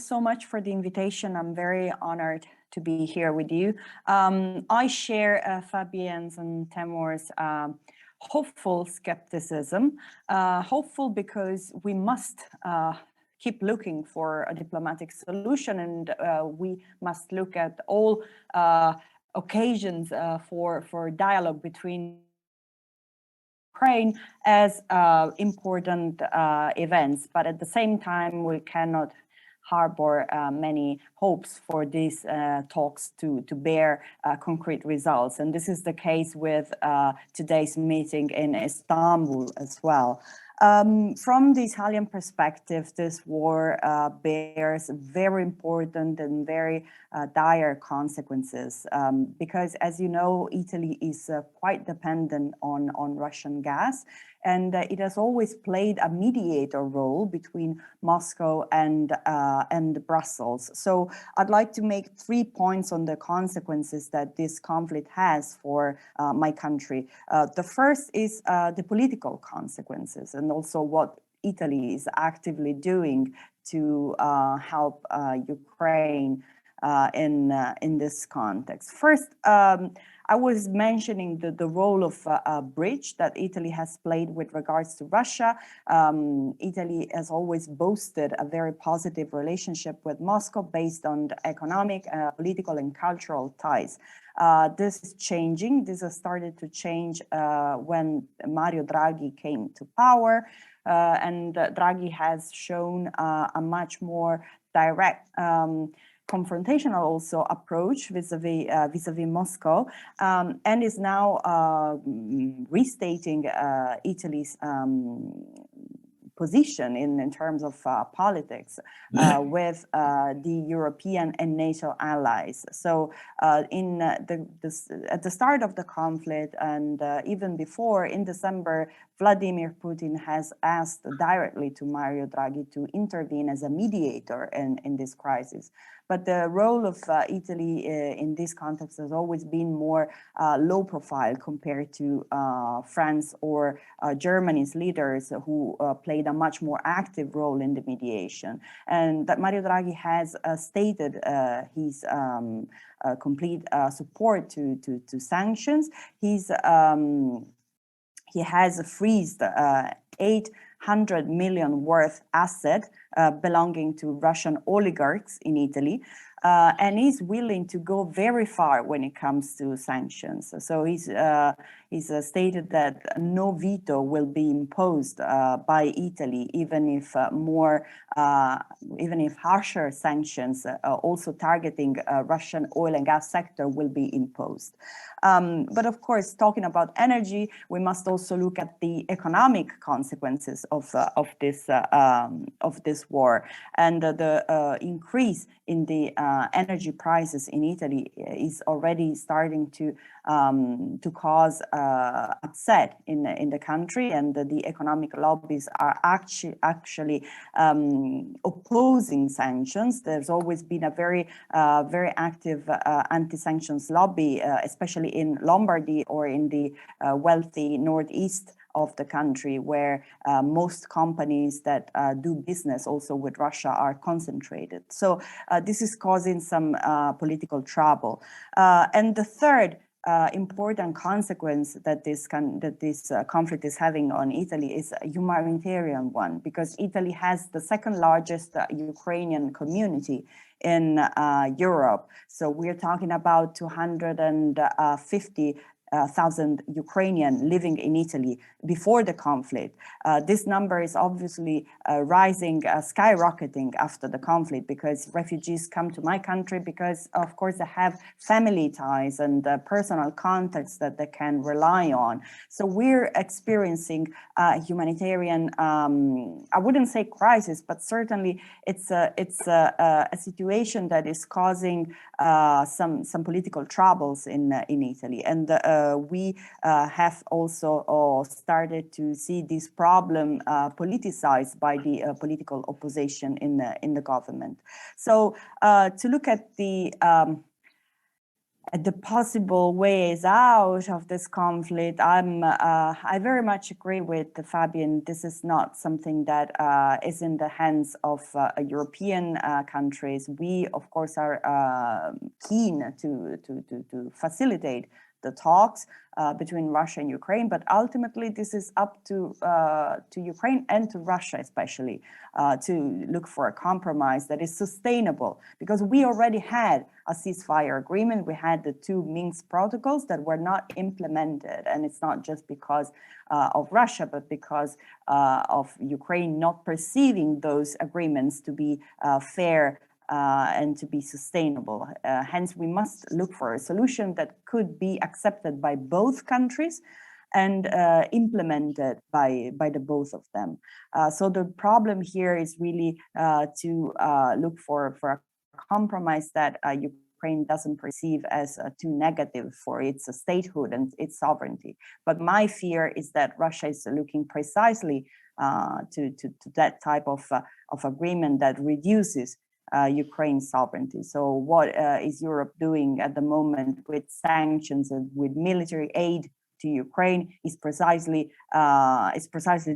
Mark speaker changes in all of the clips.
Speaker 1: so much for the invitation. I'm very honored to be here with you. I share Fabienne's and Temur's hopeful skepticism. Hopeful because we must keep looking for a diplomatic solution, and we must look at all occasions for dialogue between Ukraine as important events. But at the same time, we cannot harbor many hopes for these talks to bear concrete results. And this is the case with today's meeting in Istanbul as well. From the Italian perspective, this war bears very important and very dire consequences because, as you know, Italy is quite dependent on Russian gas, and it has always played a mediator role between Moscow and Brussels. So I'd like to make 3 points on the consequences that this conflict has for my country. The first is the political consequences, and also what Italy is actively doing to help Ukraine in this context. First, I was mentioning the role of a bridge that Italy has played with regards to Russia. Italy has always boasted a very positive relationship with Moscow based on the economic, political, and cultural ties. This is changing. This has started to change when Mario Draghi came to power, and Draghi has shown a much more direct confrontational also approach vis-a-vis Moscow, and is now restating Italy's position in terms of politics with the European and NATO allies. So at the start of the conflict, and even before, in December, Vladimir Putin has asked directly to Mario Draghi to intervene as a mediator in this crisis. But the role of Italy in this context has always been more low profile compared to France or Germany's leaders, who played a much more active role in the mediation. And that Mario Draghi has stated his complete support to sanctions. He has freezed 800 million worth asset belonging to Russian oligarchs in Italy, and he's willing to go very far when it comes to sanctions. So he's stated that no veto will be imposed by Italy, even if harsher sanctions, also targeting Russian oil and gas sector, will be imposed. But of course, talking about energy, we must also look at the economic consequences of this war, and the increase in the energy prices in Italy is already starting to cause upset in the country, and the economic lobbies are actually opposing sanctions. There's always been a very active anti-sanctions lobby, especially in Lombardy or in the wealthy northeast of the country, where most companies that do business also with Russia are concentrated. So this is causing some political trouble. And the third important consequence that this conflict is having on Italy is a humanitarian one, because Italy has the second largest Ukrainian community in Europe. So we're talking about 250,000 Ukrainian living in Italy before the conflict. This number is obviously rising, skyrocketing after the conflict, because refugees come to my country because, of course, they have family ties and personal contacts that they can rely on. So we're experiencing a humanitarian, I wouldn't say crisis, but certainly it's a situation that is causing some political troubles in Italy, and we have also started to see this problem politicized by the political opposition in the government. So to look at the the possible ways out of this conflict, I very much agree with Fabian. This is not something that is in the hands of European countries. We, of course, are keen to facilitate the talks between Russia and Ukraine, but ultimately this is up to Ukraine and to Russia especially to look for a compromise that is sustainable, because we already had a ceasefire agreement. We had the 2 Minsk protocols that were not implemented, and it's not just because of Russia, but because of Ukraine not perceiving those agreements to be fair and to be sustainable. Hence, we must look for a solution that could be accepted by both countries and implemented by the both of them. So the problem here is really to look for a compromise that Ukraine doesn't perceive as too negative for its statehood and its sovereignty. But my fear is that Russia is looking precisely to that type of agreement that reduces Ukraine's sovereignty. So what is Europe doing at the moment with sanctions and with military aid to Ukraine is precisely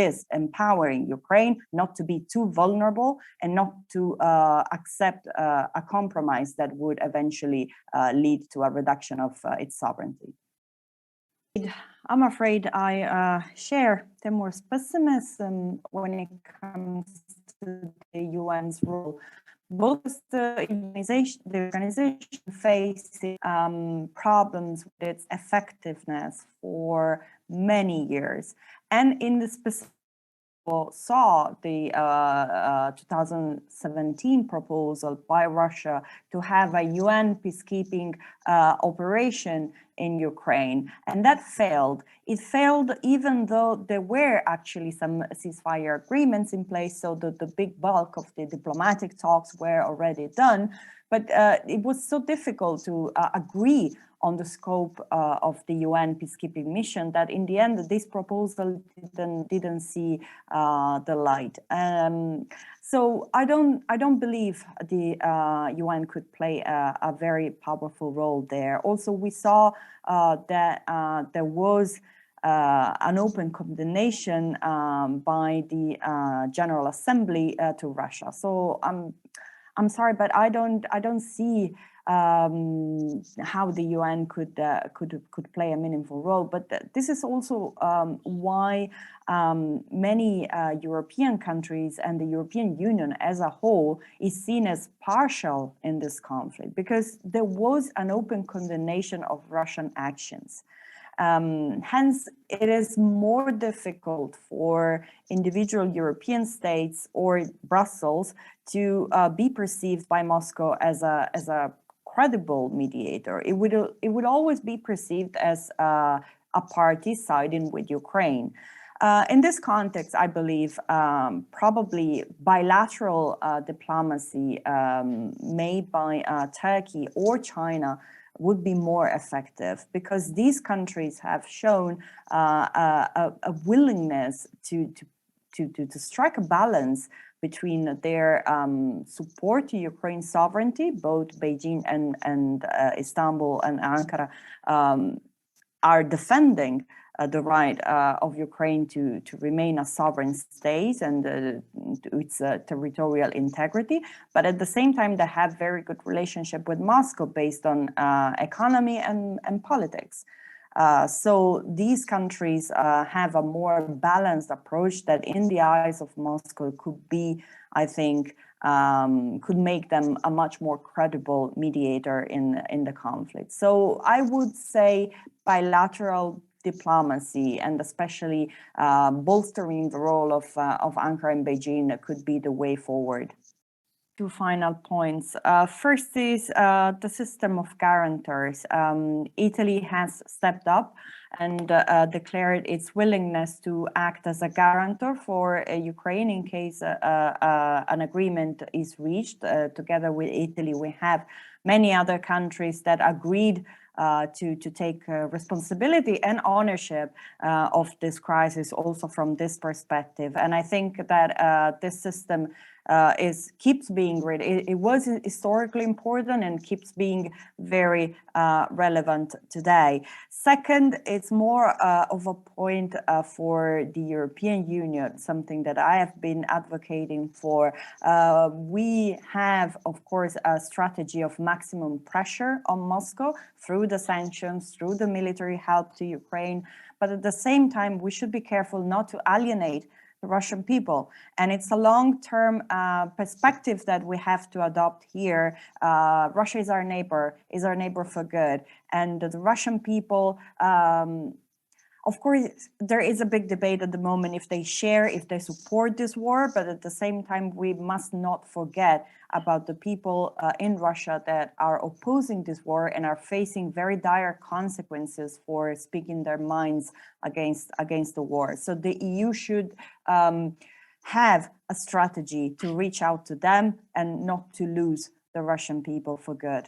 Speaker 1: this: empowering Ukraine not to be too vulnerable and not to accept a compromise that would eventually lead to a reduction of its sovereignty. I'm afraid I share Timur's pessimism when it comes to the UN's role. Both the organization faces problems with its effectiveness for many years, and in the specific saw the 2017 proposal by Russia to have a UN peacekeeping operation in Ukraine, and that failed. It failed even though there were actually some ceasefire agreements in place, so the big bulk of the diplomatic talks were already done, but it was so difficult to agree on the scope of the UN peacekeeping mission that in the end this proposal didn't see the light. So I don't believe the UN could play a very powerful role there. Also, we saw that there was an open condemnation by the General Assembly to Russia. So I'm sorry, but I don't see how the UN could play a meaningful role. But this is also why many European countries and the European Union as a whole is seen as partial in this conflict, because there was an open condemnation of Russian actions. Hence, it is more difficult for individual European states or Brussels to be perceived by Moscow as a credible mediator. It would always be perceived as a party siding with Ukraine. In this context, I believe probably bilateral diplomacy made by Turkey or China would be more effective, because these countries have shown a willingness to strike a balance between their support to Ukraine's sovereignty. Both Beijing and Istanbul and Ankara are defending the right of Ukraine to remain a sovereign state and its territorial integrity. But at the same time, they have very good relationship with Moscow based on economy and politics. So these countries have a more balanced approach that in the eyes of Moscow could be, I think, could make them a much more credible mediator in the conflict. So I would say bilateral diplomacy, and especially bolstering the role of Ankara and Beijing could be the way forward. Two final points. First is the system of guarantors. Italy has stepped up and declared its willingness to act as a guarantor for Ukraine in case an agreement is reached. Together with Italy, we have many other countries that agreed to take responsibility and ownership of this crisis also from this perspective. And I think that this system keeps being great. It was historically important and keeps being very relevant today. Second, it's more of a point for the European Union, something that I have been advocating for. We have, of course, a strategy of maximum pressure on Moscow through the sanctions, through the military help to Ukraine. But at the same time, we should be careful not to alienate the Russian people. And it's a long-term perspective that we have to adopt here. Russia is our neighbor for good. And the Russian people, of course, there is a big debate at the moment if they support this war, but at the same time, we must not forget about the people in Russia that are opposing this war and are facing very dire consequences for speaking their minds against the war. So the EU should have a strategy to reach out to them and not to lose the Russian people for good.